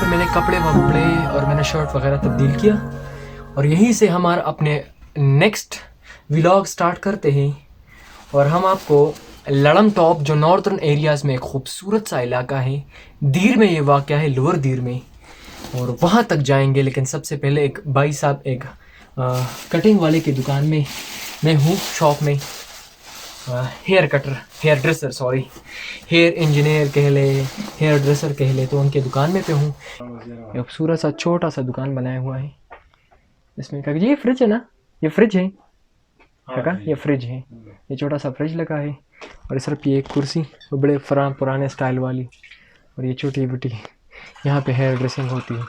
पे मैंने कपड़े वपड़े और मैंने शर्ट वगैरह तब्दील किया और यहीं से हमारा अपने नेक्स्ट व्लॉग स्टार्ट करते हैं। और हम आपको लड़म टॉप जो नॉर्दर्न एरियाज़ में एक खूबसूरत सा इलाका है, दीर में ये वाक़या है, लोअर दीर में, और वहाँ तक जाएंगे। लेकिन सबसे पहले एक भाई साहब एक कटिंग वाले की दुकान में मैं हूँ, शॉप में, hair cutter, hair dresser, sorry, hair engineer कह ले, हेयर ड्रेसर कह ले, तो उनके दुकान में पे हूँ। एक खूबसूरत सा छोटा सा दुकान बनाया हुआ है। इसमें काका जी ये फ्रिज है ना, ये फ्रिज है काका, ये फ्रिज है, ये छोटा सा फ्रिज लगा है। और इस तरफ ये एक कुर्सी, वो बड़े पुराने स्टाइल वाली, और ये छोटी बटी यहाँ पे हेयर ड्रेसिंग होती है।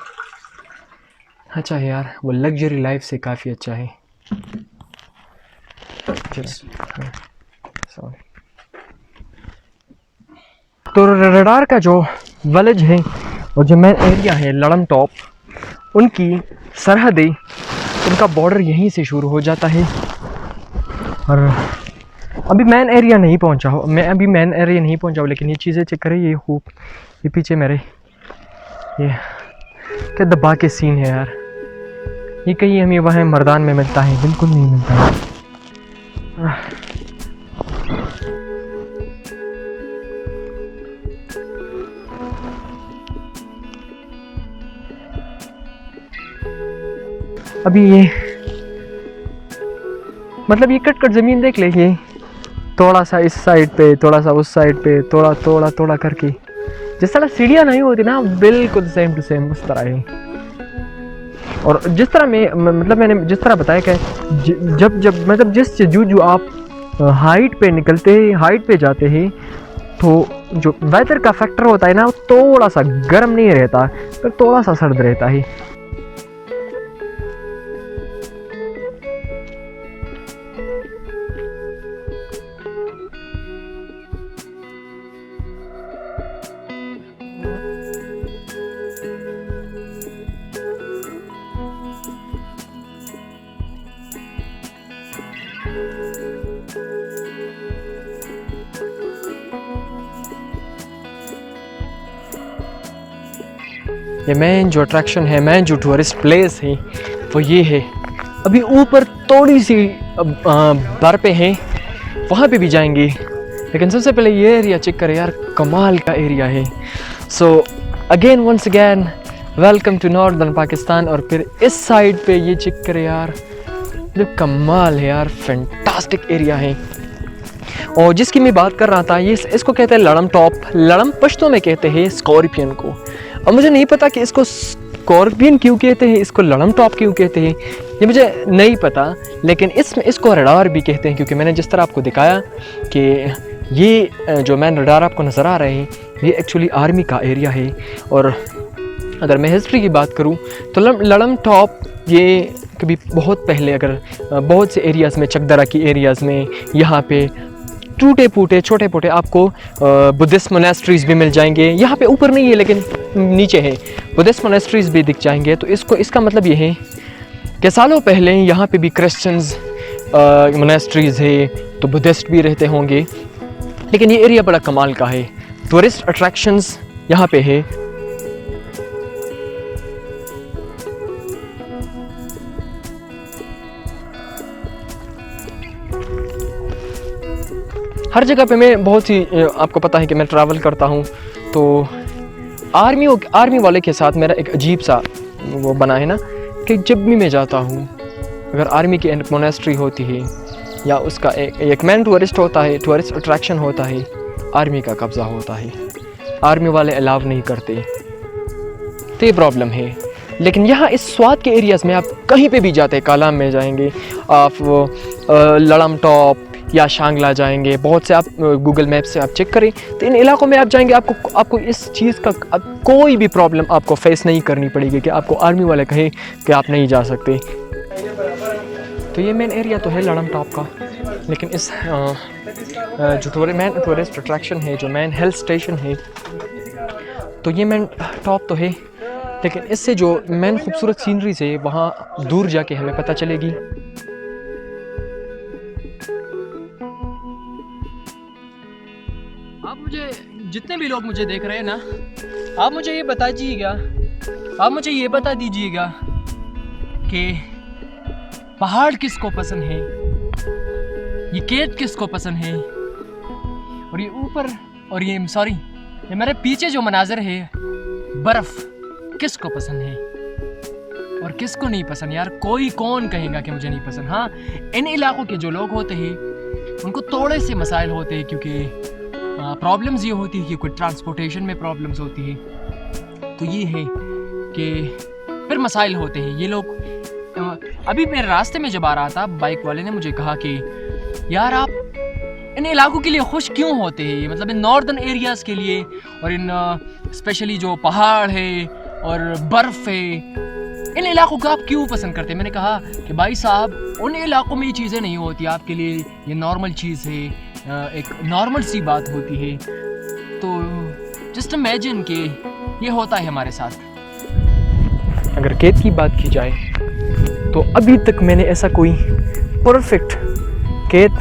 अच्छा है यार, वो लग्जरी लाइफ से काफ़ी अच्छा है। सॉरी। तो रडार का जो विलेज है और जो मेन एरिया है लड़म टॉप, उनकी सरहदें, उनका बॉर्डर यहीं से शुरू हो जाता है। और अभी मेन एरिया नहीं पहुंचा हूँ मैं, अभी मेन एरिया नहीं पहुंचा हूँ, लेकिन ये चीज़ें चेक करें, ये खूब, ये पीछे मेरे, ये क्या दबा के सीन है यार। ये कहीं हमें वहाँ मर्दान में मिलता है, बिल्कुल नहीं मिलता है। अभी ये मतलब ये कट ज़मीन देख ले, ये थोड़ा सा इस साइड पे, थोड़ा सा उस साइड पे, थोड़ा करके, जिस तरह सीढ़ियाँ नहीं होती ना, बिल्कुल सेम टू सेम उस तरह है। और जिस तरह मैंने जिस तरह बताया कि जब मतलब जिस जो आप हाइट पे निकलते हैं, हाइट पे जाते हैं, तो जो वेदर का फैक्टर होता है ना, वो थोड़ा सा गर्म नहीं रहता, पर थोड़ा सा सर्द रहता है। ये मेन जो अट्रैक्शन है, मेन जो टूरिस्ट प्लेस है, वो ये है। अभी ऊपर थोड़ी सी बर्फ़ है, वहाँ पे भी जाएंगे, लेकिन सबसे पहले ये एरिया चेक करें यार, कमाल का एरिया है। So again once again welcome to northern Pakistan. और फिर इस साइड पे ये चेक करें यार, जो कमाल है यार, फैंटास्टिक एरिया है। और जिसकी मैं बात कर रहा था, ये इसको कहते हैं लड़म टॉप। लड़म पश्तो में कहते हैं स्कॉर्पियन को। और मुझे नहीं पता कि इसको स्कॉर्पियन क्यों कहते हैं, इसको लड़म टॉप क्यों कहते हैं, ये मुझे नहीं पता। लेकिन इसको रडार भी कहते हैं, क्योंकि मैंने जिस तरह आपको दिखाया कि ये जो मैन रडार आपको नज़र आ रहे हैं, ये एक्चुअली आर्मी का एरिया है। और अगर मैं हिस्ट्री की बात करूं तो लड़म टॉप ये कभी बहुत पहले, अगर बहुत से एरियाज़ में, चकदरा की एरियाज़ में, यहाँ पे टूटे फूटे छोटे मोटे आपको बुद्धिस्ट मोनेस्ट्रीज़ भी मिल जाएंगे। यहाँ पे ऊपर नहीं है लेकिन नीचे है, बुद्धिस्ट मोनेस्ट्रीज़ भी दिख जाएंगे। तो इसका मतलब ये है कि सालों पहले यहाँ पे भी क्रिश्चियंस मोनेस्ट्रीज़ है, तो बुद्धिस्ट भी रहते होंगे। लेकिन ये एरिया बड़ा कमाल का है, टूरिस्ट अट्रैक्शंस यहाँ पे है। हर जगह पे मैं बहुत सी, आपको पता है कि मैं ट्रैवल करता हूँ, तो आर्मी वाले के साथ मेरा एक अजीब सा वो बना है ना, कि जब भी मैं जाता हूँ, अगर आर्मी की मोनेस्ट्री होती है या उसका एक मेन टूरिस्ट होता है, टूरिस्ट अट्रैक्शन होता है, आर्मी का कब्ज़ा होता है, आर्मी वाले अलाउ नहीं करते, तो ये प्रॉब्लम है। लेकिन यहाँ इस स्वाद के एरियाज़ में आप कहीं पे भी जाते हैं, कालाम में जाएंगे आप, वो लड़म टॉप या शांगला जाएंगे, बहुत से आप गूगल मैप से आप चेक करें, तो इन इलाकों में आप जाएंगे, आपको इस चीज़ का कोई भी प्रॉब्लम आपको फेस नहीं करनी पड़ेगी कि आपको आर्मी वाले कहें कि आप नहीं जा सकते। तो ये मेन एरिया तो है लड़म टॉप का, लेकिन इस जो मेन टूरिस्ट अट्रैक्शन है, जो मेन हिल स्टेशन है, तो ये मेन टॉप तो है, लेकिन इससे जो मेन खूबसूरत सीनरीज है वहाँ दूर जाके हमें पता चलेगी। आप मुझे, जितने भी लोग मुझे देख रहे हैं ना, आप मुझे ये बता दीजिएगा आप मुझे ये बता दीजिएगा कि पहाड़ किसको पसंद है, ये केट किसको पसंद है, और ये ऊपर और ये सॉरी ये मेरे पीछे जो मनाजर है बर्फ किसको पसंद है और किसको नहीं पसंद। यार कोई कौन कहेगा कि मुझे नहीं पसंद। हाँ, इन इलाकों के जो लोग होते हैं उनको थोड़े से मसाइल होते हैं, क्योंकि प्रॉब्लम्स ये होती है कि कोई ट्रांसपोर्टेशन में प्रॉब्लम्स होती है, तो ये है कि फिर मसाइल होते हैं। ये लोग अभी मेरे रास्ते में जब आ रहा था, बाइक वाले ने मुझे कहा कि यार आप इन इलाकों के लिए खुश क्यों होते हैं, मतलब इन नॉर्दर्न एरियाज़ के लिए, और इन स्पेशली जो पहाड़ है और बर्फ़ है, इन इलाकों को आप क्यों पसंद करते हैं। मैंने कहा कि भाई साहब उन इलाकों में ये चीज़ें नहीं होती, आपके लिए ये नॉर्मल चीज़ है, एक नॉर्मल सी बात होती है। तो जस्ट इमेजिन कि ये होता है हमारे साथ। अगर केत की बात की जाए तो अभी तक मैंने ऐसा कोई परफेक्ट केत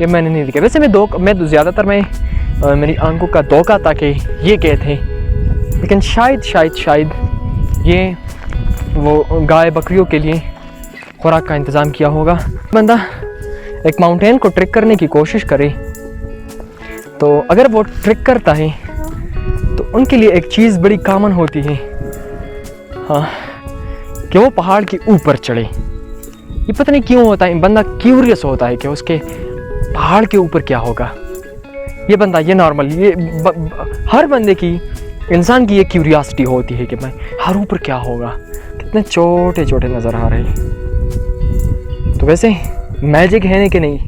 ये मैंने नहीं देखा। वैसे मैं ज़्यादातर मेरी आंखों का धोखा था कि ये केत है, लेकिन शायद ये वो गाय बकरियों के लिए खुराक का इंतज़ाम किया होगा। बंदा एक माउंटेन को ट्रेक करने की कोशिश करे तो अगर वो ट्रेक करता है तो उनके लिए एक चीज़ बड़ी कॉमन होती है, हाँ, कि वो पहाड़ के ऊपर चढ़े। ये पता नहीं क्यों होता है, बंदा क्यूरियस होता है कि उसके पहाड़ के ऊपर क्या होगा। ये बंदा ये नॉर्मल हर बंदे की, इंसान की ये क्यूरियोसिटी होती है कि मैं हर ऊपर क्या होगा, कितने छोटे छोटे नज़र आ रहे हैं। तो वैसे मैजिक है कि नहीं,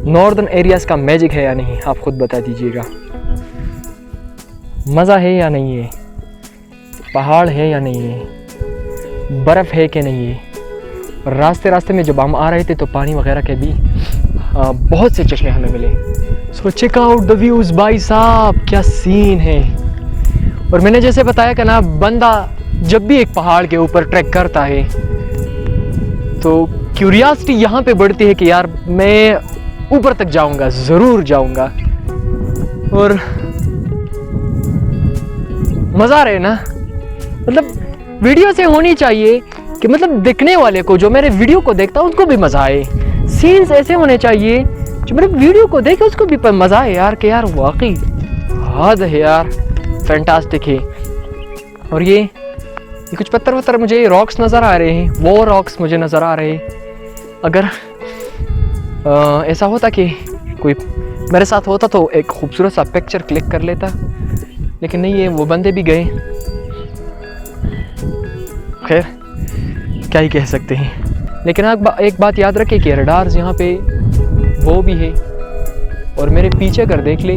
नॉर्दर्न एरियाज़ का मैजिक है या नहीं, आप खुद बता दीजिएगा। मज़ा है या नहीं है, पहाड़ है या नहीं है, बर्फ़ है कि नहीं है। रास्ते में जब हम आ रहे थे तो पानी वगैरह के भी बहुत से चश्मे हमें मिले। So check out the views भाई साहब, क्या सीन है। और मैंने जैसे बताया कि ना, बंदा जब भी एक पहाड़ के ऊपर ट्रैक करता है तो क्यूरियोसिटी यहाँ पे बढ़ती है कि यार मैं ऊपर तक जाऊँगा, ज़रूर जाऊँगा। और मज़ा आ रहा है ना, मतलब वीडियो से होनी चाहिए कि मतलब देखने वाले को, जो मेरे वीडियो को देखता है उनको भी मज़ा आए। सीन्स ऐसे होने चाहिए जो मेरे वीडियो को देखे उसको भी मज़ा आए यार, कि यार वाकई हद है यार, फैंटास्टिक है। और ये कुछ पत्थर मुझे रॉक्स नज़र आ रहे हैं, वो रॉक्स मुझे नज़र आ रहे हैं। अगर ऐसा होता कि कोई मेरे साथ होता तो एक खूबसूरत सा पिक्चर क्लिक कर लेता, लेकिन नहीं है, वो बंदे भी गए। खैर क्या ही कह सकते हैं। लेकिन एक बात याद रखें कि रडार्स यहाँ पे वो भी है, और मेरे पीछे अगर देख ले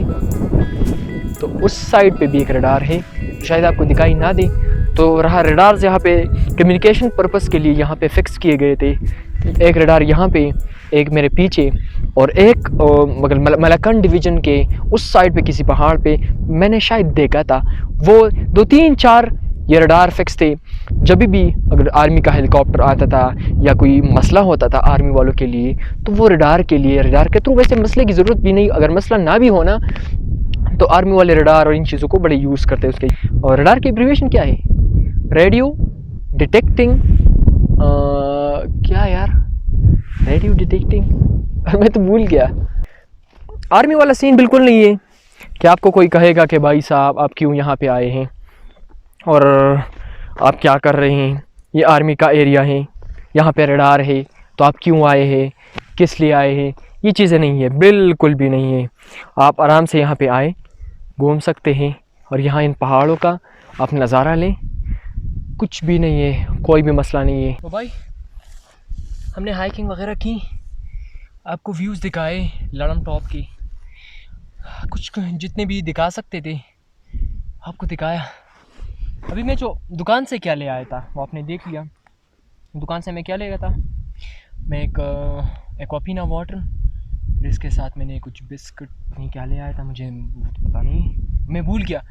तो उस साइड पे भी एक रडार है, शायद आपको दिखाई ना दे। तो रहा रडार्स यहाँ पे कम्युनिकेशन पर्पस के लिए यहाँ पे फिक्स किए गए थे। एक रडार यहाँ पे, एक मेरे पीछे, और एक मलकन डिवीज़न के उस साइड पे किसी पहाड़ पे मैंने शायद देखा था। वो 2-3-4 ये रडार फिक्स थे। जब भी अगर आर्मी का हेलीकॉप्टर आता था या कोई मसला होता था आर्मी वालों के लिए, तो वो रडार के थ्रू, वैसे मसले की ज़रूरत भी नहीं, अगर मसला ना भी होना तो आर्मी वाले रडार और इन चीज़ों को बड़े यूज़ करते हैं उसके। और रडार की एब्रीविएशन क्या है, रेडियो डिटेक्टिंग, क्या यार, रेडियो डिटेक्टिंग मैं तो भूल गया। आर्मी वाला सीन बिल्कुल नहीं है कि आपको कोई कहेगा कि भाई साहब आप क्यों यहाँ पे आए हैं और आप क्या कर रहे हैं, ये आर्मी का एरिया है, यहाँ पे रडार है, तो आप क्यों आए हैं, किस लिए आए हैं। ये चीज़ें नहीं है, बिल्कुल भी नहीं है। आप आराम से यहाँ पे आए, घूम सकते हैं, और यहाँ इन पहाड़ों का आप नज़ारा लें, कुछ भी नहीं है, कोई भी मसला नहीं है। तो भाई हमने हाइकिंग वगैरह की, आपको व्यूज़ दिखाए लड़म टॉप की, कुछ जितने भी दिखा सकते थे आपको दिखाया। अभी मैं जो दुकान से क्या ले आया था वो आपने देख लिया। दुकान से मैं क्या ले गया था, मैं एक एक्वापीना वाटर, इसके साथ मैंने कुछ बिस्किट नहीं क्या ले आया था, मुझे तो पता नहीं, मैं भूल गया।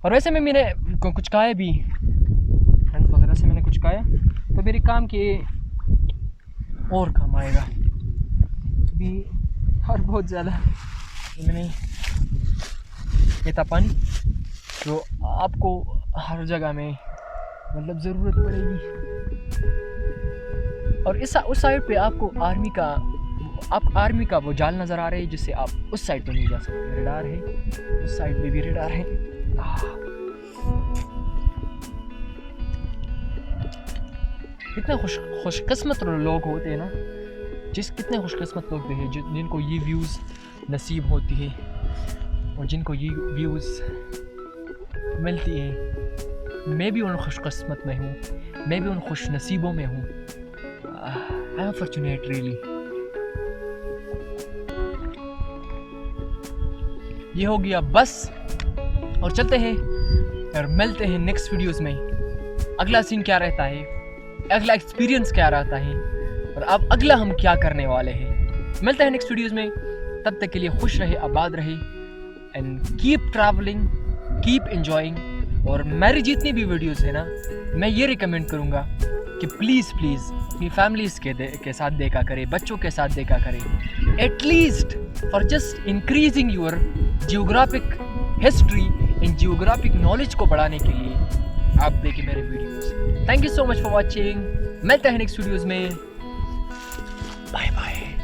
और वैसे में मैंने कुछ खाया भी, फ्रेंड्स वगैरह से मैंने कुछ खाया, तो मेरे काम के और काम आएगा अभी। और बहुत ज़्यादा मैंने ये था पानी जो आपको हर जगह में मतलब ज़रूरत पड़ेगी। और उस साइड पे आपको आर्मी का वो जाल नज़र आ रहा है, जिससे आप उस साइड पे नहीं जा सकते। रडार है, उस साइड पे भी रडार है। कितने खुशकिस्मत लोग होते हैं ना, कितने खुशकिस्मत लोग हैं जिनको ये व्यूज़ नसीब होती है और जिनको ये व्यूज़ मिलती है। मैं भी उन खुशकिस्मत में हूँ, मैं भी उन खुश नसीबों में हूँ। I am fortunate really. ये हो गया बस, और चलते हैं और मिलते हैं नेक्स्ट वीडियोस में। अगला सीन क्या रहता है, अगला एक्सपीरियंस क्या रहता है, और अब अगला हम क्या करने वाले हैं। मिलते हैं नेक्स्ट वीडियोस में। तब तक के लिए खुश रहे, आबाद रहे, and keep travelling, keep enjoying. और मेरी जितनी भी वीडियोस है ना, मैं ये रिकमेंड करूँगा कि प्लीज़ अपनी फैमिलीज़ के साथ देखा करें, बच्चों के साथ देखा करें। At least for just increasing your geographic history and geographic knowledge को बढ़ाने के लिए आप देखें मेरे videos. Thank you so much for watching. मिलते हैं नेक्स्ट वीडियोस में। Bye bye.